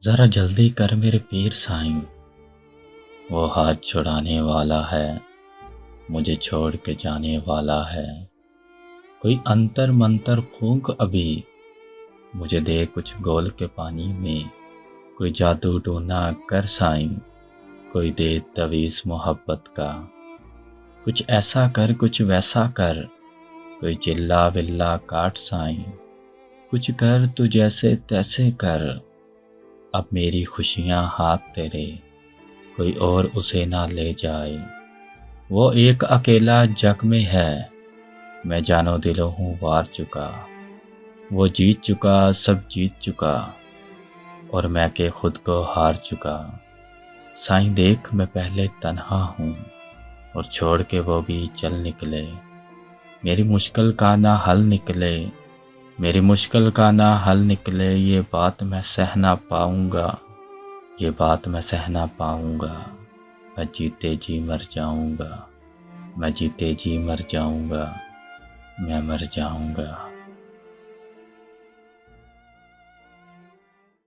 ज़रा जल्दी कर मेरे पीर साईं, वो हाथ छुड़ाने वाला है, मुझे छोड़ के जाने वाला है। कोई अंतर मंतर फूंक अभी, मुझे दे कुछ घोल के पानी में। कोई जादू टूना कर साईं, कोई दे तवीज़ मोहब्बत का। कुछ ऐसा कर कुछ वैसा कर, कोई चिल्ला विल्ला काट साईं। कुछ कर तू जैसे तैसे कर, अब मेरी खुशियाँ हाथ तेरे, कोई और उसे ना ले जाए। वो एक अकेला जग में है, मैं जानो दिलो हूँ वार चुका। वो जीत चुका सब जीत चुका, और मैं के खुद को हार चुका। साईं देख मैं पहले तन्हा हूँ, और छोड़ के वो भी चल निकले। मेरी मुश्किल का ना हल निकले, मेरी मुश्किल का ना हल निकले। ये बात मैं सह ना पाऊँगा, ये बात मैं सह ना पाऊँगा। मैं जीते जी मर जाऊँगा, मैं जीते जी मर जाऊँगा, मैं मर जाऊँगा।